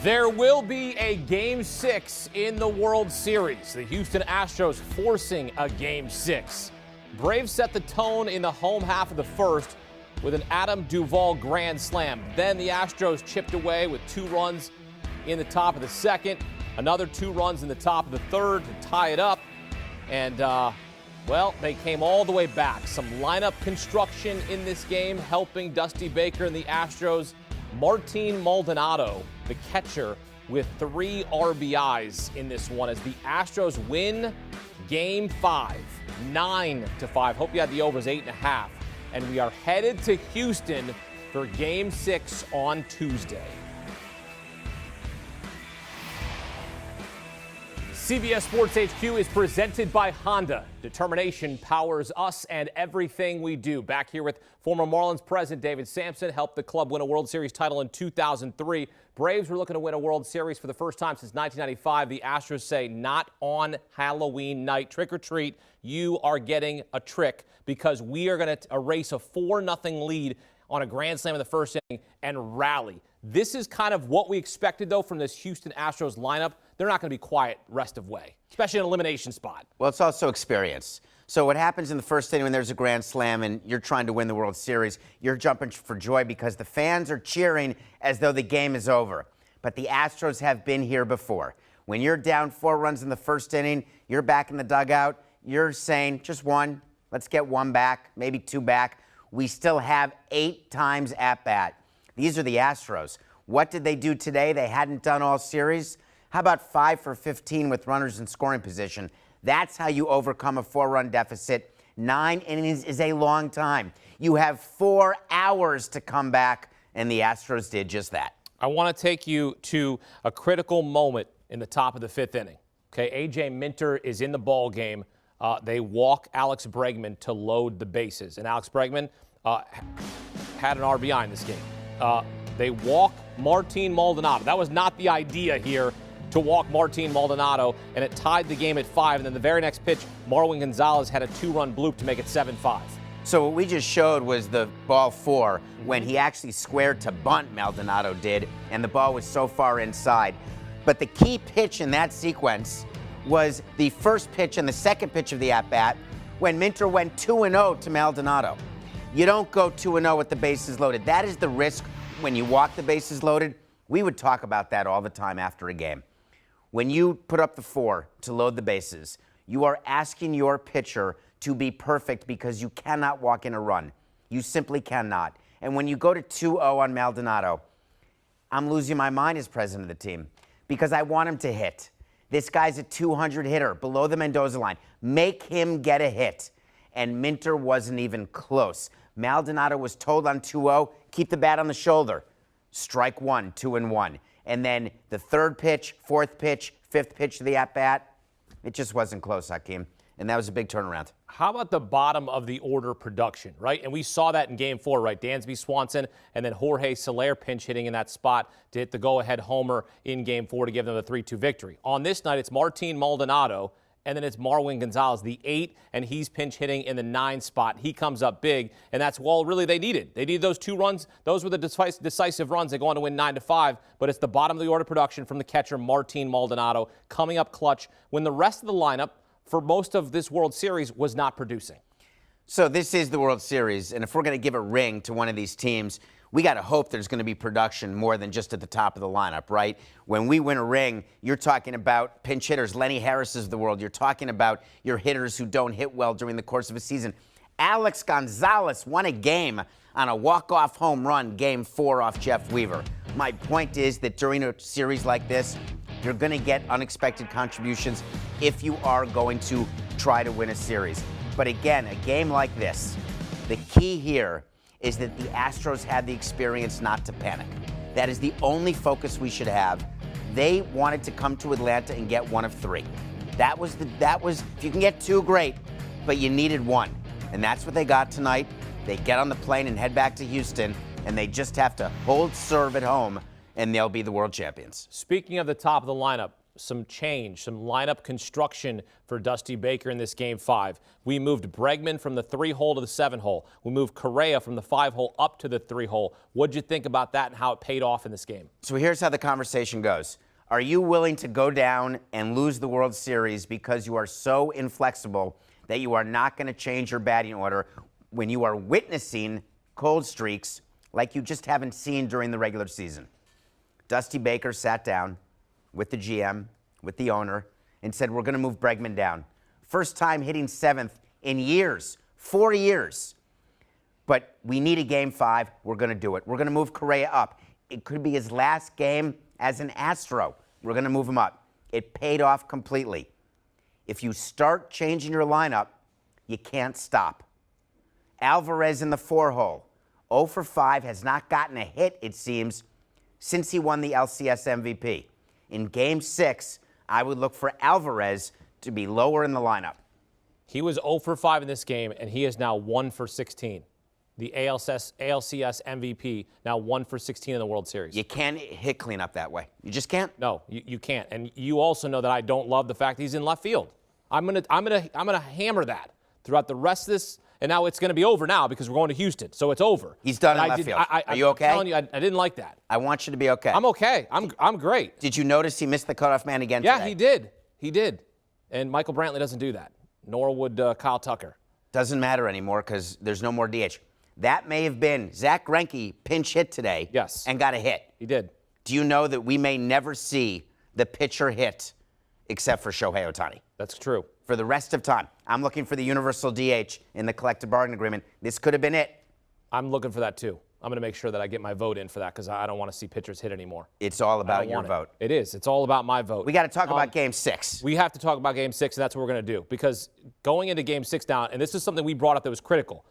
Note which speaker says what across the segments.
Speaker 1: There will be a Game 6 in the World Series. The Houston Astros forcing a Game 6. Braves set the tone in the home half of the first with an Adam Duvall grand slam. Then the Astros chipped away with 2 runs in the top of the second, another 2 runs in the top of the third to tie it up. And, well, they came all the way back. Some lineup construction in this game helping Dusty Baker and the Astros. Martin Maldonado, the catcher, with 3 RBIs in this one as the Astros win Game 5, 9-5. Hope you had the overs 8.5. And we are headed to Houston for Game 6 on Tuesday. CBS Sports HQ is presented by Honda. Determination powers us and everything we do. Back here with former Marlins president David Samson, helped the club win a World Series title in 2003. Braves were looking to win a World Series for the first time since 1995. The Astros say not on Halloween night. Trick or treat, you are getting a trick because we are going to erase a 4-0 lead on a grand slam in the first inning and rally. This is kind of what we expected, though, from this Houston Astros lineup. They're not going to be quiet rest of way, especially in an elimination spot.
Speaker 2: Well, it's also experience. So what happens in the first inning when there's a grand slam and you're trying to win the World Series, you're jumping for joy because the fans are cheering as though the game is over. But the Astros have been here before. When you're down 4 runs in the first inning, you're back in the dugout, you're saying just 1, let's get 1 back, maybe 2 back. We still have 8 times at bat. These are the Astros. What did they do today they hadn't done all series? How about 5 for 15 with runners in scoring position? That's how you overcome a 4-run deficit. 9 innings is a long time. You have 4 hours to come back, and the Astros did just that.
Speaker 1: I want to take you to a critical moment in the top of the 5th inning. Okay, A.J. Minter is in the ball game. They walk Alex Bregman to load the bases, and Alex Bregman had an RBI in this game. They walk Martin Maldonado. That was not the idea here, to walk Martin Maldonado, and it tied the game at 5. And then the very next pitch, Marwin Gonzalez had a 2-run bloop to make it 7-5.
Speaker 2: So what we just showed was the ball 4 when he actually squared to bunt, Maldonado did, and the ball was so far inside. But the key pitch in that sequence was the first pitch and the second pitch of the at-bat when Minter went 2-0 to Maldonado. You don't go 2-0 with the bases loaded. That is the risk when you walk the bases loaded. We would talk about that all the time after a game. When you put up the 4 to load the bases, you are asking your pitcher to be perfect because you cannot walk in a run. You simply cannot. And when you go to 2-0 on Maldonado, I'm losing my mind as president of the team because I want him to hit. This guy's a 200 hitter below the Mendoza line. Make him get a hit. And Minter wasn't even close. Maldonado was told on 2-0, keep the bat on the shoulder. Strike 1, 2-1. And then the 3rd pitch, 4th pitch, 5th pitch to the at-bat, it just wasn't close, Hakeem. And that was a big turnaround.
Speaker 1: How about the bottom of the order production, right? And we saw that in Game 4, right? Dansby Swanson and then Jorge Soler pinch hitting in that spot to hit the go-ahead homer in Game 4 to give them the 3-2 victory. On this night, it's Martin Maldonado, and then it's Marwin Gonzalez, the 8, and he's pinch hitting in the 9 spot. He comes up big, and that's all really they needed. They needed those 2 runs. Those were the decisive runs. They go on to win 9-5, but it's the bottom of the order production from the catcher, Martin Maldonado, coming up clutch when the rest of the lineup for most of this World Series was not producing.
Speaker 2: So this is the World Series, and if we're going to give a ring to one of these teams, we got to hope there's going to be production more than just at the top of the lineup, right? When we win a ring, you're talking about pinch hitters, Lenny Harris's of the world. You're talking about your hitters who don't hit well during the course of a season. Alex Gonzalez won a game on a walk-off home run, Game 4 off Jeff Weaver. My point is that during a series like this, you're going to get unexpected contributions if you are going to try to win a series. But again, a game like this, the key here is that the Astros had the experience not to panic. That is the only focus we should have. They wanted to come to Atlanta and get 1 of 3. That was if you can get 2, great, but you needed 1. And that's what they got tonight. They get on the plane and head back to Houston, and they just have to hold serve at home, and they'll be the world champions.
Speaker 1: Speaking of the top of the lineup, some change, some lineup construction for Dusty Baker in this Game 5. We moved Bregman from the 3-hole to the 7-hole. We moved Correa from the 5-hole up to the 3-hole. What'd you think about that and how it paid off in this game?
Speaker 2: So here's how the conversation goes. Are you willing to go down and lose the World Series because you are so inflexible that you are not going to change your batting order when you are witnessing cold streaks like you just haven't seen during the regular season? Dusty Baker sat down with the GM, with the owner, and said, we're going to move Bregman down. First time hitting 7th in years, 4 years. But we need a Game 5. We're going to do it. We're going to move Correa up. It could be his last game as an Astro. We're going to move him up. It paid off completely. If you start changing your lineup, you can't stop. Alvarez in the 4-hole. 0 for 5, has not gotten a hit, it seems, since he won the LCS MVP. In Game 6, I would look for Alvarez to be lower in the lineup.
Speaker 1: He was 0 for 5 in this game, and he is now 1 for 16. The ALCS MVP, now 1 for 16 in the World Series.
Speaker 2: You can't hit cleanup that way. You just can't.
Speaker 1: No, you can't. And you also know that I don't love the fact he's in left field. I'm gonna hammer that throughout the rest of this. And now it's going to be over now because we're going to Houston, so it's over.
Speaker 2: He's done in left field. Are you okay?
Speaker 1: I'm telling you, I didn't like that.
Speaker 2: I want you to be okay.
Speaker 1: I'm okay. I'm great.
Speaker 2: Did you notice he missed the cutoff man again today?
Speaker 1: Yeah, he did. He did. And Michael Brantley doesn't do that, nor would Kyle Tucker.
Speaker 2: Doesn't matter anymore because there's no more DH. That may have been Zach Greinke pinch hit today.
Speaker 1: Yes.
Speaker 2: And got a hit.
Speaker 1: He did.
Speaker 2: Do you know that we may never see the pitcher hit except for Shohei Ohtani?
Speaker 1: That's true.
Speaker 2: For the rest of time. I'm looking for the universal DH in the collective bargaining agreement. This could have been it.
Speaker 1: I'm looking for that too. I'm going to make sure that I get my vote in for that because I don't want to see pitchers hit anymore.
Speaker 2: It's all about your vote.
Speaker 1: It is. It's all about my vote.
Speaker 2: We got to talk about Game 6.
Speaker 1: We have to talk about Game 6, and that's what we're going to do. Because going into Game 6 now, and this is something we brought up that was critical.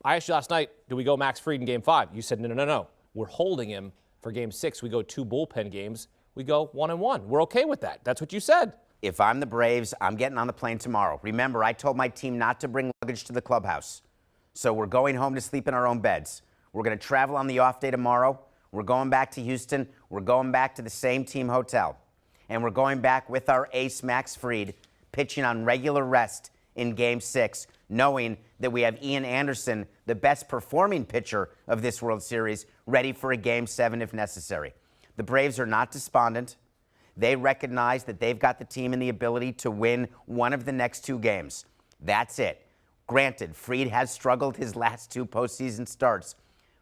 Speaker 1: I asked you last night, do we go Max Fried in Game 5? You said, no. We're holding him for Game 6. We go 2 bullpen games. We go 1-1. We're okay with that. That's what you said.
Speaker 2: If I'm the Braves, I'm getting on the plane tomorrow. Remember, I told my team not to bring luggage to the clubhouse. So we're going home to sleep in our own beds. We're going to travel on the off day tomorrow. We're going back to Houston. We're going back to the same team hotel. And we're going back with our ace, Max Fried, pitching on regular rest in Game 6, knowing that we have Ian Anderson, the best performing pitcher of this World Series, ready for a Game 7 if necessary. The Braves are not despondent. They recognize that they've got the team and the ability to win one of the next 2 games. That's it. Granted, Fried has struggled his last 2 postseason starts,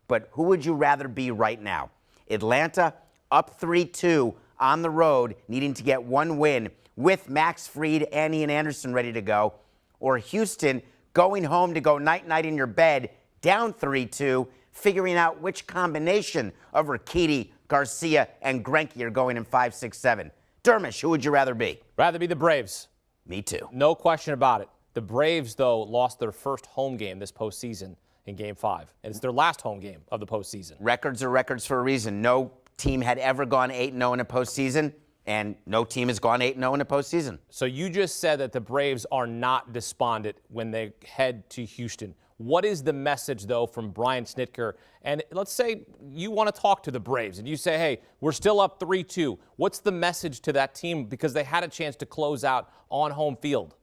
Speaker 2: but who would you rather be right now? Atlanta up 3-2 on the road, needing to get 1 win with Max Fried and Ian Anderson ready to go, or Houston going home to go night-night in your bed, down 3-2, figuring out which combination of Urquidy, Garcia, and Greinke are going in 5, 6, 7. Dermish, who would you rather be?
Speaker 1: Rather be the Braves.
Speaker 2: Me too.
Speaker 1: No question about it. The Braves, though, lost their first home game this postseason in Game 5. And it's their last home game of the postseason.
Speaker 2: Records are records for a reason. No team had ever gone 8-0 in a postseason, and no team has gone 8-0 in a postseason.
Speaker 1: So you just said that the Braves are not despondent when they head to Houston. What is the message, though, from Brian Snitker? And let's say you want to talk to the Braves and you say, hey, we're still up 3-2. What's the message to that team because they had a chance to close out on home field?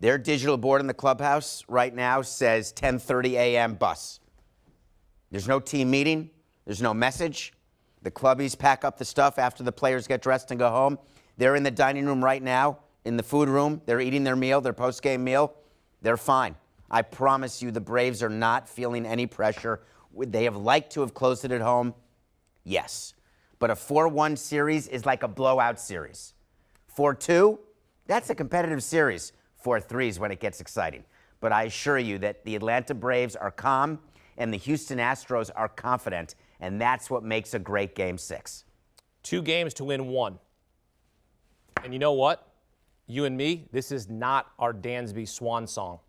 Speaker 2: Their digital board in the clubhouse right now says 10:30 a.m. bus. There's no team meeting. There's no message. The clubbies pack up the stuff after the players get dressed and go home. They're in the dining room right now, in the food room. They're eating their meal, their post-game meal. They're fine. I promise you the Braves are not feeling any pressure. Would they have liked to have closed it at home? Yes. But a 4-1 series is like a blowout series. 4-2, that's a competitive series. 4-3 is when it gets exciting. But I assure you that the Atlanta Braves are calm and the Houston Astros are confident, and that's what makes a great Game 6.
Speaker 1: 2 games to win 1. And you know what? You and me, this is not our Dansby swan song.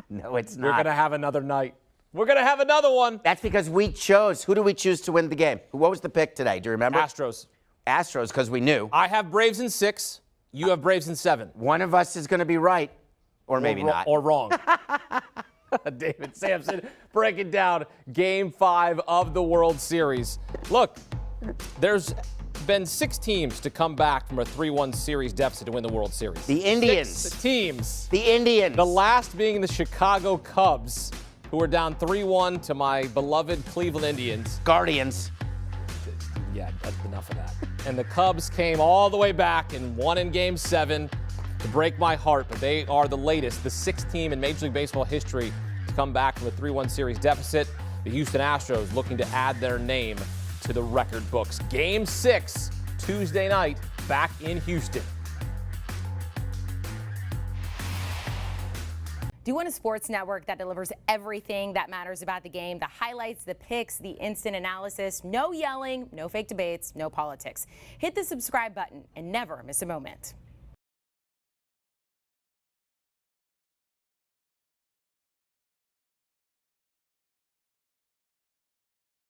Speaker 2: No, it's not.
Speaker 1: We're going to have another night. We're going to have another one.
Speaker 2: That's because we chose. Who do we choose to win the game? What was the pick today? Do you remember?
Speaker 1: Astros.
Speaker 2: Astros, because we knew.
Speaker 1: I have Braves in 6. You have Braves in 7.
Speaker 2: One of us is going to be right, or maybe not.
Speaker 1: Or wrong. David Samson breaking down Game 5 of the World Series. Look, there's been 6 teams to come back from a 3-1 series deficit to win the World Series.
Speaker 2: The Indians.
Speaker 1: 6 teams.
Speaker 2: The Indians.
Speaker 1: The last being the Chicago Cubs, who were down 3-1 to my beloved Cleveland Indians.
Speaker 2: Guardians.
Speaker 1: Yeah, that's enough of that. And the Cubs came all the way back and won in Game 7 to break my heart, but they are the latest, the 6th team in Major League Baseball history to come back from a 3-1 series deficit. The Houston Astros looking to add their name to the record books. Game 6, Tuesday night, back in Houston.
Speaker 3: Do you want a sports network that delivers everything that matters about the game? The highlights, the picks, the instant analysis, no yelling, no fake debates, no politics. Hit the subscribe button and never miss a moment.